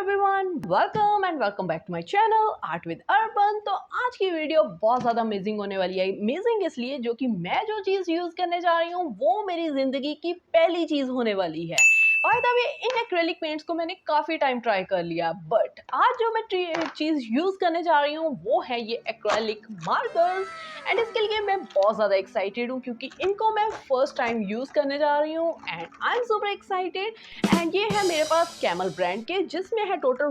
Everyone, welcome back to my channel art with urban. तो आज की वीडियो बहुत ज़्यादा अमेजिंग होने वाली है। अमेजिंग इसलिए जो कि मैं जो चीज़ यूज़ करने जा रही हूँ वो मेरी ज़िंदगी की पहली चीज़ होने वाली है। By the way, in acrylic paints को मैंने काफ़ी टाइम ट्राई कर लिया, बट आज जो मैं चीज़ यूज़ करने जा रही हूँ वो है ये एक्रेलिक मार्कर्स। एंड इसके लिए मैं बहुत ज़्यादा एक्साइटेड हूँ क्योंकि इनको मैं फर्स्ट टाइम यूज़ करने जा रही हूँ and I am super excited. And ये है मेरे पास कैमल ब्रांड के, जिसमें है टोटल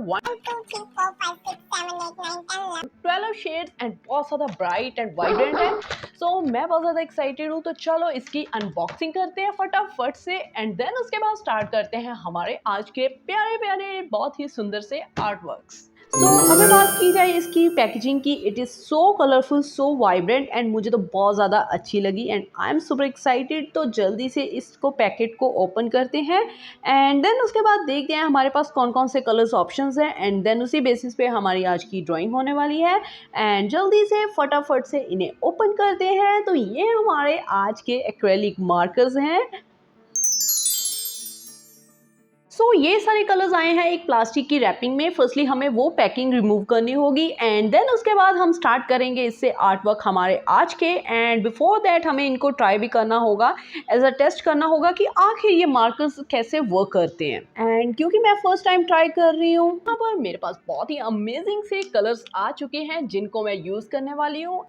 12 शेड्स एंड बहुत ज़्यादा ब्राइट एंड वाइब्रेंट है। सो मैं बहुत ज़्यादा एक्साइटेड हूँ। तो चलो इसकी अनबॉक्सिंग करते हैं फटाफट से एंड देन उसके बाद स्टार्ट करते हैं हमारे आज के प्यारे प्यारे बहुत ही सुंदर से आर्ट वर्क्स। तो अगर बात की जाए इसकी पैकेजिंग की, it is so colourful, so vibrant and मुझे तो बहुत ज़्यादा अच्छी लगी and I am super excited. तो जल्दी से इसको पैकेट को ओपन करते हैं एंड देन उसके बाद देखते हैं हमारे पास कौन कौन से कलर्स ऑप्शंस हैं एंड देन उसी बेसिस पे हमारी आज की ड्राइंग होने वाली है। एंड जल्दी से फटाफट से इन्हें ओपन करते हैं। तो ये हमारे आज के एक्रेलिक मार्कर्स हैं। ये सारे कलर्स आए हैं एक प्लास्टिक की रैपिंग में। फर्स्टली हमें वो पैकिंग रिमूव करनी होगी एंड देन उसके बाद हम स्टार्ट करेंगे इससे आर्ट वर्क हमारे आज के। एंड बिफोर दैट हमें इनको ट्राई भी करना होगा, एज अ टेस्ट करना होगा कि आखिर ये मार्कर्स कैसे वर्क करते हैं। एंड क्योंकि मैं फर्स्ट टाइम ट्राई कर रही हूँ, यहाँ पर मेरे पास बहुत ही अमेजिंग से कलर्स आ चुके हैं जिनको मैं यूज करने वाली हूँ।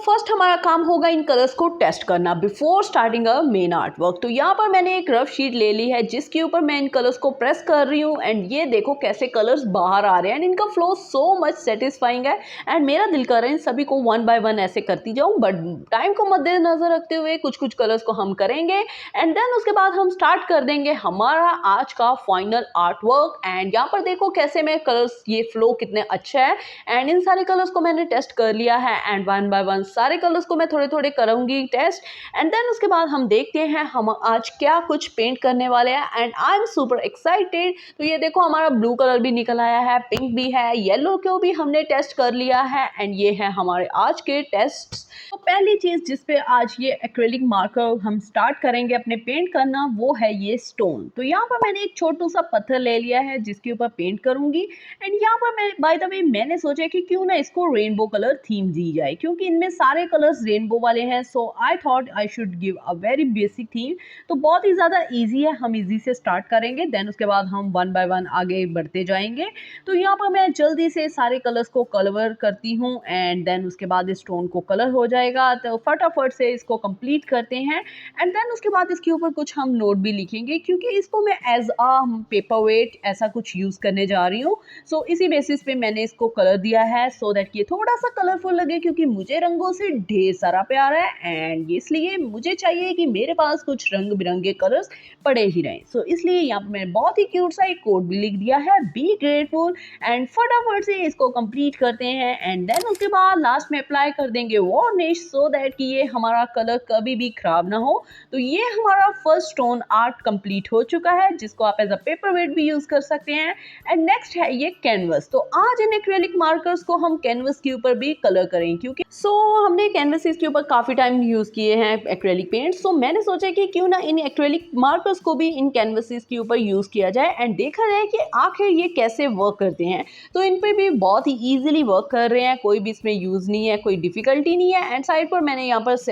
फर्स्ट हमारा काम होगा इन कलर्स को टेस्ट करना before starting a main art work. तो यहाँ पर मैंने एक रफ शीट ले ली है जिसके ऊपर मैं इन कलर्स को प्रेस कर रही हूँ एंड ये देखो कैसे कलर्स बाहर आ रहे हैं एंड इनका फ्लो सो मच सेटिस्फाइंग है। एंड मेरा दिल कर रहा है इन सभी को वन बाय वन ऐसे करती जाऊँ, बट टाइम को मद्देनजर रखते हुए कुछ कुछ कलर्स को हम करेंगे एंड देन उसके बाद हम स्टार्ट कर देंगे हमारा आज का फाइनल आर्ट वर्क। एंड यहाँ पर देखो कैसे मैं कलर्स, ये फ्लो कितने अच्छा है एंड इन सारे कलर्स को मैंने टेस्ट कर लिया है एंड वन बाय वन सारे कलर्स को मैं थोड़े थोड़े करूँगी टेस्ट एंड देन उसके बाद हम देखते हैं हम आज क्या कुछ पेंट करने वाले हैं and I am super excited. तो ये देखो हमारा ब्लू कलर भी निकल आया है, पिंक भी है, येलो को भी हमने टेस्ट कर लिया है एंड ये है हमारे आज के टेस्ट। तो पहली चीज जिस पे आज ये एक्रेलिक मार्कर हम स्टार्ट करेंगे अपने पेंट करना वो है ये स्टोन। तो यहाँ पर मैंने एक छोटू सा पत्थर ले लिया है जिसके ऊपर पेंट करूंगी एंड यहाँ पर मैं बाय द वे मैंने सोचा कि क्यों ना इसको रेनबो कलर थीम दी जाए क्योंकि इनमें सारे कलर्स रेनबो वाले हैं। So I thought I should give a very basic theme. तो बहुत ही ज़्यादा ईजी है, हम ईजी से स्टार्ट करेंगे देन उसके बाद हम वन बाय वन आगे बढ़ते जाएंगे। तो यहाँ पर मैं जल्दी से सारे कलर्स को कलर करती हूँ एंड देन उसके बाद इस स्टोन को कलर हो जाएगा। तो फटाफट से इसको कंप्लीट करते हैं एंड देन उसके बाद इसके ऊपर कुछ हम नोट भी लिखेंगे क्योंकि इसको मैं एज अ पेपर वेट ऐसा कुछ यूज़ करने जा रही हूँ। सो इसी बेसिस पे मैंने इसको कलर दिया है सो दैट ये थोड़ा सा कलरफुल लगे क्योंकि मुझे रंगों से ढेर सारा प्यार है एंड इसलिए मुझे चाहिए कि मेरे पास कुछ रंग बिरंगे कलर्स पड़े ही रहें। सो इसलिए यहाँ पर मैंने बहुत ही क्यूट सा एक कोड भी लिख दिया है, बी ग्रेटफुल। एंड फटाफट से इसको कंप्लीट करते हैं एंड देन उसके बाद लास्ट में अप्लाई कर देंगे वार्निश सो दैट कि ये हमारा कलर कभी भी खराब ना हो। तो ये हमारा फर्स्ट स्टोन आर्ट कंप्लीट हो चुका है जिसको आप एज अ पेपर वेट भी यूज कर सकते हैं। एंड नेक्स्ट है ये कैनवस। तो आज इन एक्रेलिक मार्कर्स को हम कैनवस के ऊपर भी कलर करें क्योंकि हमने कैनवसेस के ऊपर काफी टाइम यूज किए हैं एक्रेलिक पेंट। सो मैंने सोचा कि क्यों ना इन एक्रेलिक मार्कर्स को भी इन कैनवसेस के ऊपर यूज किया जाए एंड देखा जाए कि आखिर ये कैसे वर्क करते हैं। तो इन पे भी बहुत ही इजीली वर्क कर रहे हैं, कोई भी इसमें यूज़ नहीं है, कोई डिफ़िकल्टी नहीं है। एंड साइड पर मैंने यहाँ पर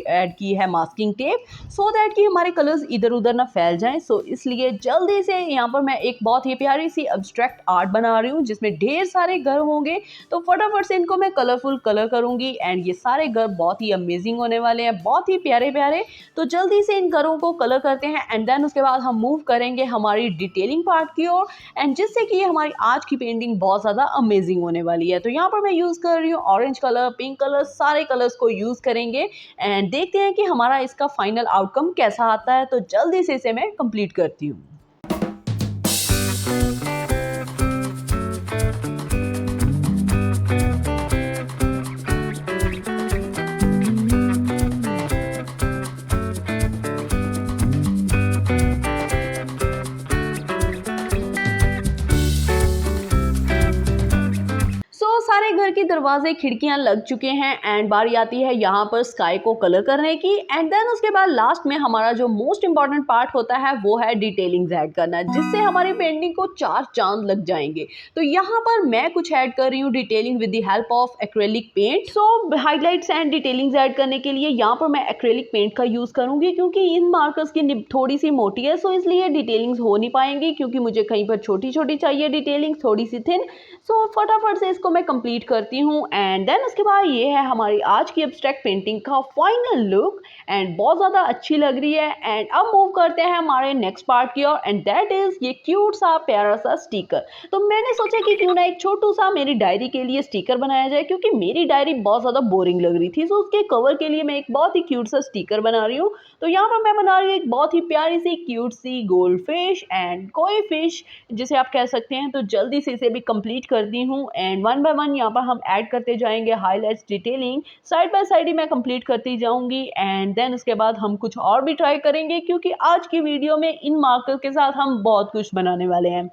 ऐड की है मास्किंग टेप सो दैट कि हमारे कलर्स इधर उधर ना फैल जाएं। सो इसलिए जल्दी से यहाँ पर मैं एक बहुत ही प्यारी सी एब्स्ट्रैक्ट आर्ट बना रही हूँ जिसमें ढेर सारे घर होंगे। तो फटाफट से इनको मैं कलरफुल कलर करूँगी एंड ये सारे घर बहुत ही अमेजिंग होने वाले हैं, बहुत ही प्यारे प्यारे। तो जल्दी से इन घरों को कलर करते हैं एंड देन उसके बाद हम मूव करेंगे हमारी डिटेलिंग पार्ट की ओर एंड जिससे कि हमारी आज की पेंटिंग बहुत ज़्यादा अमेजिंग होने वाली है। तो यहाँ पर मैं यूज़ कर रही हूँ ऑरेंज कलर, पिंक कलर, सारे कलर्स को यूज़ करेंगे एंड देखते हैं कि हमारा इसका फाइनल आउटकम कैसा आता है। तो जल्दी से इसे मैं कंप्लीट करती हूँ। सारे घर के दरवाजे खिड़कियां लग चुके हैं एंड बारी आती है यहाँ पर स्काई को कलर करने की। एंड देन उसके बाद लास्ट में हमारा जो मोस्ट इंपॉर्टेंट पार्ट होता है वो है डिटेलिंग्स ऐड करना, जिससे हमारी पेंटिंग को 4 चांद लग जाएंगे। तो यहाँ पर मैं कुछ ऐड कर रही हूँ detailing with the help of acrylic paint. So highlights and detailings add करने के लिए यहाँ पर मैं एक्रेलिक पेंट का यूज करूंगी, क्योंकि इन मार्कर्स की निब थोड़ी सी मोटी है, सो इसलिए डिटेलिंग्स हो नहीं पाएंगी, क्योंकि मुझे कहीं पर छोटी छोटी चाहिए डिटेलिंग, थोड़ी सी थिन। सो फटाफट से इसको मैं कंप्लीट करती हूँ। एंड देन उसके बाद ये है हमारी आज की एब्स्ट्रैक्ट पेंटिंग का फाइनल लुक एंड बहुत ज़्यादा अच्छी लग रही है। एंड अब मूव करते हैं हमारे नेक्स्ट पार्ट की ओर एंड दैट इज़ ये क्यूट सा प्यारा सा स्टिकर। तो मैंने सोचा कि क्यों ना एक छोटू सा मेरी डायरी के लिए स्टिकर बनाया जाए, क्योंकि मेरी डायरी बहुत ज़्यादा बोरिंग लग रही थी। सो उसके कवर के लिए मैं एक बहुत ही क्यूट सा स्टिकर बना रही हूँ। तो यहाँ पर मैं बना रही हूँ एक बहुत ही प्यारी सी क्यूट सी गोल्ड फिश एंड कोई फिश जिसे आप कह सकते हैं। तो जल्दी से इसे भी कंप्लीट करती हूँ एंड वन बाय वन यहाँ पर हम ऐड करते जाएंगे highlights, detailing side by side ही मैं कंप्लीट करती जाऊंगी। एंड देन उसके बाद हम कुछ और भी ट्राई करेंगे, क्योंकि आज की वीडियो में इन मार्कर के साथ हम बहुत कुछ बनाने वाले हैं।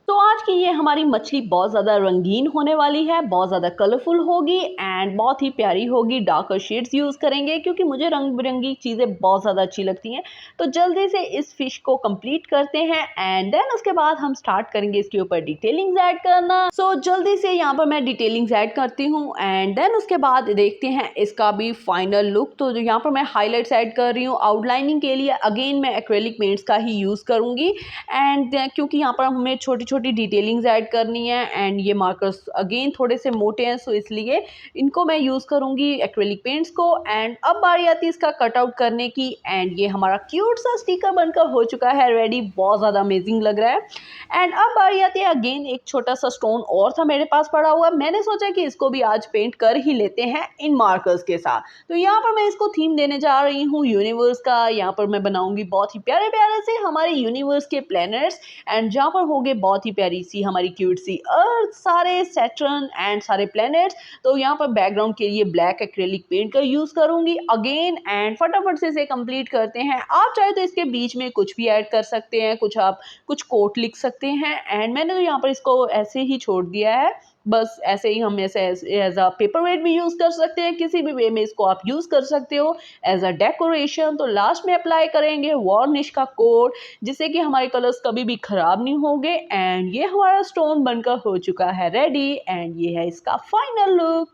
तो आज की ये हमारी मछली बहुत ज़्यादा रंगीन होने वाली है, बहुत ज़्यादा कलरफुल होगी एंड बहुत ही प्यारी होगी। डार्कर शेड्स यूज़ करेंगे, क्योंकि मुझे रंग बिरंगी चीज़ें बहुत ज़्यादा अच्छी लगती हैं। तो जल्दी से इस फिश को कंप्लीट करते हैं एंड देन उसके बाद हम स्टार्ट करेंगे इसके ऊपर डिटेलिंग्स ऐड करना। सो जल्दी से यहाँ पर मैं डिटेलिंग्स ऐड करती हूँ एंड देन उसके बाद देखते हैं इसका भी फाइनल लुक। तो यहाँ पर मैं हाईलाइट्स ऐड कर रही हूँ आउटलाइनिंग के लिए। अगेन मैं एक्रेलिक पेंट्स का ही यूज़ करूँगी एंड क्योंकि यहाँ पर हमें छोटी छोटी डिटेलिंग्स ऐड करनी है एंड ये मार्कर्स अगेन थोड़े से मोटे हैं, सो इसलिए इनको मैं यूज़ करूँगी एक्रेलिक पेंट्स को। एंड अब बारी आती है इसका कट आउट करने की एंड ये हमारा क्यूट सा स्टिकर बनकर हो चुका है रेडी, बहुत ज़्यादा अमेजिंग लग रहा है। एंड अब बारी आती है अगेन एक छोटा सा स्टोन और था मेरे पास पड़ा हुआ, मैंने सोचा कि इसको भी आज पेंट कर ही लेते हैं इन मार्कर्स के साथ। तो यहाँ पर मैं इसको थीम देने जा रही हूँ यूनिवर्स का। यहाँ पर मैं बनाऊंगी बहुत ही प्यारे प्यारे से हमारे यूनिवर्स के प्लैनेट्स एंड जहाँ पर होंगे बहुत ही प्यारी सी हमारी क्यूट सी अर्थ, सारे सैटर्न एंड सारे प्लैनेट्स। तो यहाँ पर बैकग्राउंड के लिए ब्लैक एक्रेलिक पेंट का यूज करूंगी अगेन एंड फटाफट से इसे कंप्लीट करते हैं। आप चाहे तो इसके बीच में कुछ भी ऐड कर सकते हैं, आप कुछ कोट लिख सकते हैं एंड मैंने तो यहाँ पर इसको ऐसे ही छोड़ दिया है। बस ऐसे ही हम ऐसे एज अ पेपर वेट भी यूज़ कर सकते हैं, किसी भी वे में इसको आप यूज़ कर सकते हो एज अ डेकोरेशन। तो लास्ट में अप्लाई करेंगे वार्निश का कोट, जिससे कि हमारे कलर्स कभी भी ख़राब नहीं होंगे। एंड ये हमारा स्टोन बनकर हो चुका है रेडी एंड ये है इसका फाइनल लुक।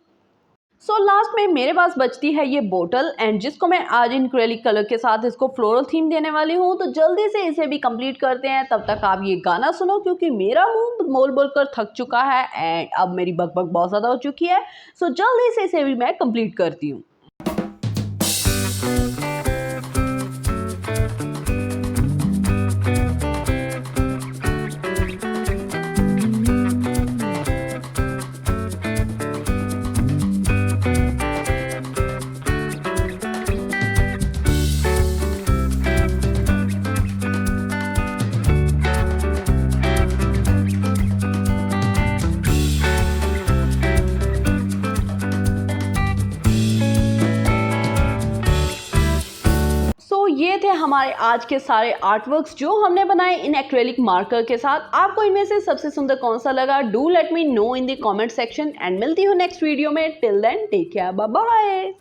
सो लास्ट में मेरे पास बचती है ये बोतल एंड जिसको मैं आज इन एक्रेलिक कलर के साथ इसको फ्लोरल थीम देने वाली हूँ। तो जल्दी से इसे भी कंप्लीट करते हैं, तब तक आप ये गाना सुनो, क्योंकि मेरा मुंह बोल बोल कर थक चुका है एंड अब मेरी बकबक बहुत ज़्यादा हो चुकी है। सो जल्दी से इसे भी मैं कंप्लीट करती हूँ। ये थे हमारे आज के सारे आर्टवर्क्स जो हमने बनाए इन एक्रेलिक मार्कर के साथ। आपको इनमें से सबसे सुंदर कौन सा लगा? Do let me know in the comment section and मिलती हूँ नेक्स्ट वीडियो में। Till then take care, bye bye.